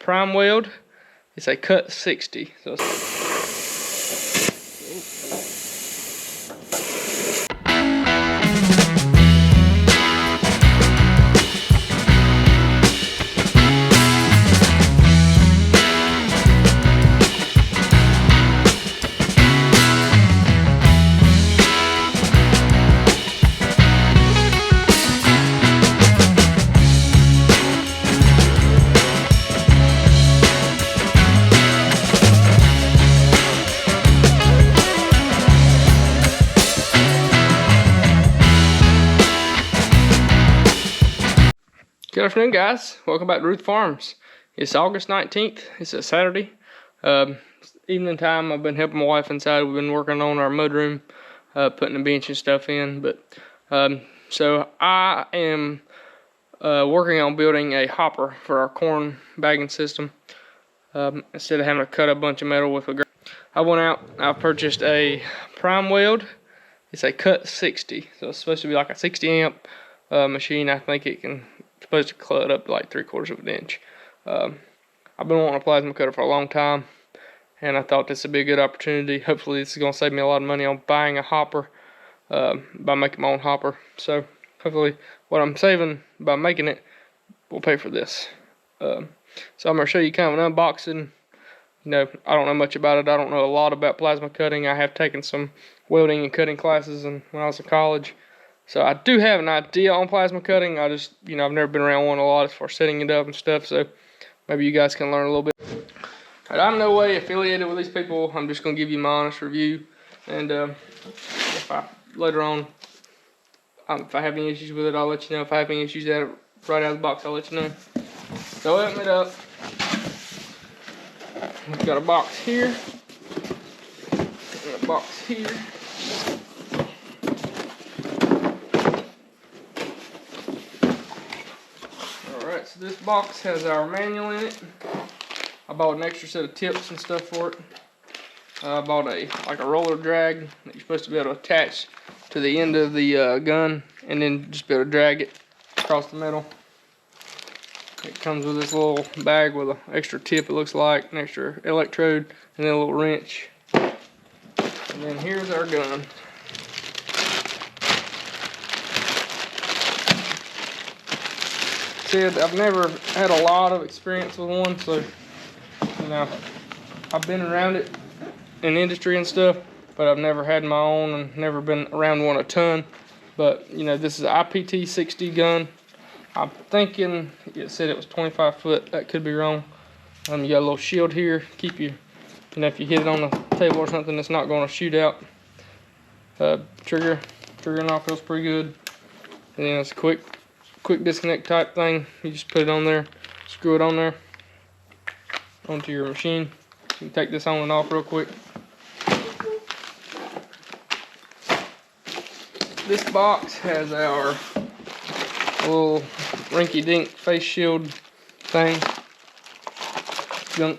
prime weld. It's a cut 60. So good afternoon, guys. Welcome back to Ruth Farms. It's August 19th. It's a Saturday. Evening time. I've been helping my wife inside. We've been working on our mudroom, putting the bench and stuff in. So I am working on building a hopper for our corn bagging system. Instead of having to cut a bunch of metal with a grinder, I went out. I purchased a prime weld. It's a cut 60, so it's supposed to be like a 60 amp machine. I think it can. Supposed to cut up to like 3/4 of an inch. I've been wanting a plasma cutter for a long time, and I thought this would be a good opportunity. Hopefully this is going to save me a lot of money on buying a hopper, by making my own hopper. So hopefully what I'm saving by making it will pay for this. So I'm going to show you kind of an unboxing. You know, I don't know much about it. I don't know a lot about plasma cutting. I have taken some welding and cutting classes when I was in college. So I do have an idea on plasma cutting. I just, you know, I've never been around one a lot as far as setting it up and stuff. So maybe you guys can learn a little bit. Right, I'm no way affiliated with these people. I'm just going to give you my honest review. And if I later on, if I have any issues with it, I'll let you know. If I have any issues right out of the box, I'll let you know. So open it up. We've got a box here. And a box here. So this box has our manual in it. I bought an extra set of tips and stuff for it. I bought like a roller drag that you're supposed to be able to attach to the end of the gun, and then just be able to drag it across the metal. It comes with this little bag with an extra tip, it looks like, an extra electrode, and then a little wrench. And then here's our gun. I've never had a lot of experience with one, so you know, I've been around it in industry and stuff, but I've never had my own and never been around one a ton. But you know, this is an IPT 60 gun. I'm thinking it said it was 25 foot. That could be wrong. You got a little shield here, keep you know, if you hit it on the table or something, it's not going to shoot out. Trigger knob feels pretty good, and then it's a quick disconnect type thing. You just put it on there, screw it on there onto your machine. You can take this on and off real quick. This box has our little rinky-dink face shield thing. It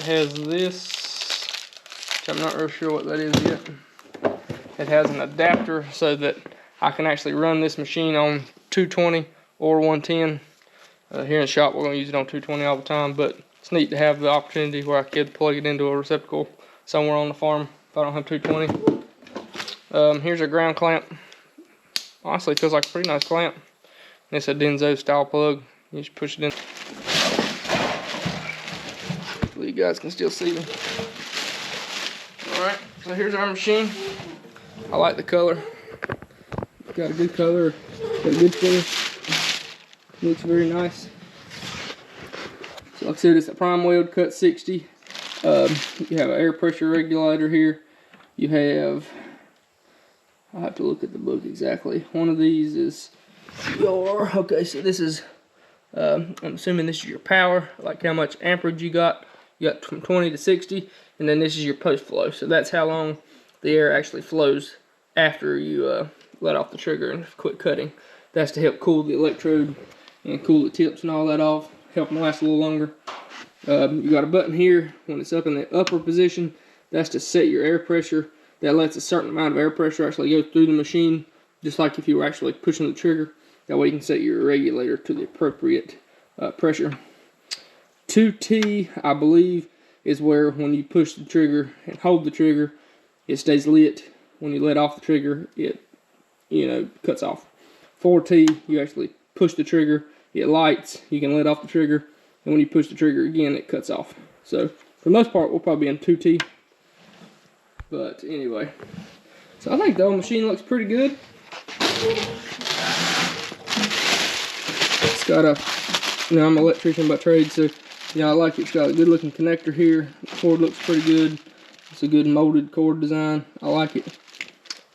has this, which I'm not real sure what that is yet. It has an adapter so that I can actually run this machine on 220 or 110. Here in the shop, we're going to use it on 220 all the time, but it's neat to have the opportunity where I could plug it into a receptacle somewhere on the farm if I don't have 220. Here's a ground clamp. Honestly, it feels like a pretty nice clamp. And it's a Denso style plug. You just push it in. Hopefully you guys can still see me. Alright, so here's our machine. I like the color. Got a good color, got a good finish. Looks very nice. So like I said, it's a prime weld cut 60. You have an air pressure regulator here. You have, I'll have to look at the book exactly. One of these is your, okay, so this is, I'm assuming this is your power, like how much amperage you got. You got from 20 to 60, and then this is your post flow. So that's how long the air actually flows after you let off the trigger and quit cutting. That's to help cool the electrode and cool the tips and all that off, help them last a little longer. You got a button here when it's up in the upper position. That's to set your air pressure. That lets a certain amount of air pressure actually go through the machine, just like if you were actually pushing the trigger. That way you can set your regulator to the appropriate pressure. 2T, I believe, is where when you push the trigger and hold the trigger, it stays lit. When you let off the trigger, it, cuts off. 4T, you actually push the trigger, it lights, you can let off the trigger, and when you push the trigger again, it cuts off. So, for the most part, we'll probably be in 2T. But anyway, so I think the old machine looks pretty good. It's got a, I'm an electrician by trade, so I like it. It's got a good looking connector here. The cord looks pretty good. It's a good molded cord design. I like it.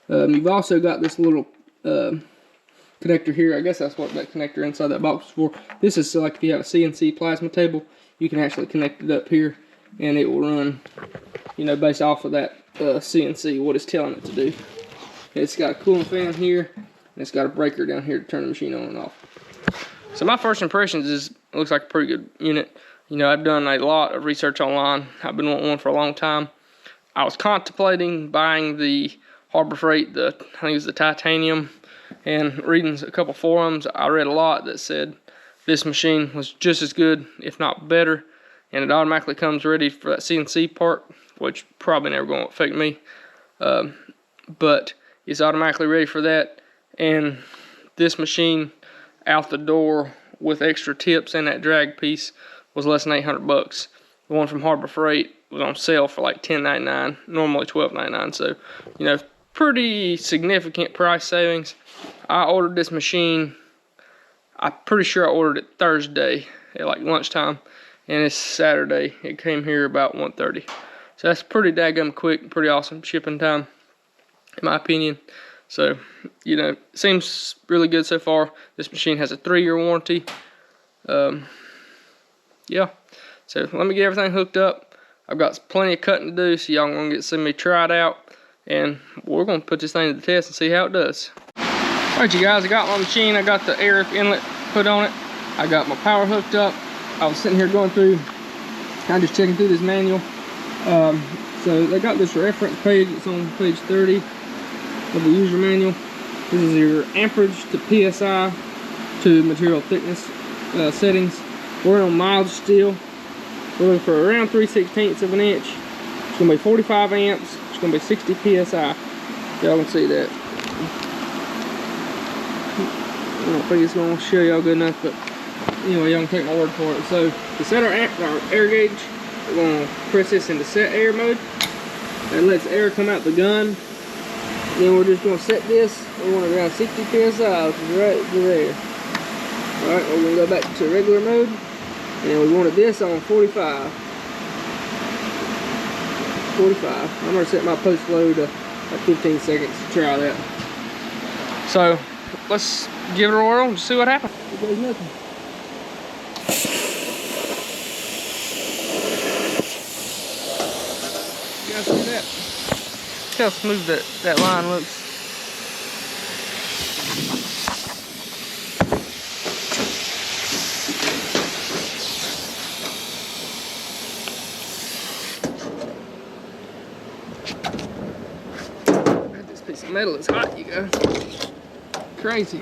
You've also got this little connector here. I guess that's what that connector inside that box is for. This is so like if you have a CNC plasma table, you can actually connect it up here and it will run, based off of that CNC, what it's telling it to do. It's got a cooling fan here, and it's got a breaker down here to turn the machine on and off. So my first impressions is, it looks like a pretty good unit. I've done a lot of research online. I've been wanting one for a long time. I was contemplating buying the Harbor Freight, I think it was the titanium, and reading a couple forums, I read a lot that said this machine was just as good, if not better, and it automatically comes ready for that CNC part, which probably never going to affect me, but it's automatically ready for that. And this machine out the door with extra tips and that drag piece was less than 800 bucks. The one from Harbor Freight was on sale for like $10.99, normally $12.99. So, pretty significant price savings. I ordered this machine, I'm pretty sure I ordered it Thursday at like lunchtime, and it's Saturday. It came here about 1:30. So that's pretty daggum quick, pretty awesome shipping time, in my opinion. So, seems really good so far. This machine has a 3-year warranty. Yeah. So let me get everything hooked up. I've got plenty of cutting to do, so y'all gonna get to see me try it out. And we're gonna put this thing to the test and see how it does. Alright you guys, I got my machine, I got the air inlet put on it. I got my power hooked up. I was sitting here going through, kind of just checking through this manual. So they got this reference page, it's on page 30 of the user manual. This is your amperage to PSI to material thickness settings. We're on mild steel. We're looking for around 3/16 of an inch. It's gonna be 45 amps. It's gonna be 60 PSI. Y'all can see that. I don't think it's gonna show y'all good enough, but anyway, y'all can take my word for it. So to set our air gauge, we're gonna press this into set air mode. That lets air come out the gun. Then we're just gonna set this. We want it around 60 PSI, which is right to there. Alright, we're gonna go back to regular mode. And we wanted this on 45. 45. I'm gonna set my post flow to like 15 seconds to try that. So let's give it a whirl and see what happens. It does nothing. You guys see that? See how smooth that line looks. This piece of metal is hot, you guys. Crazy.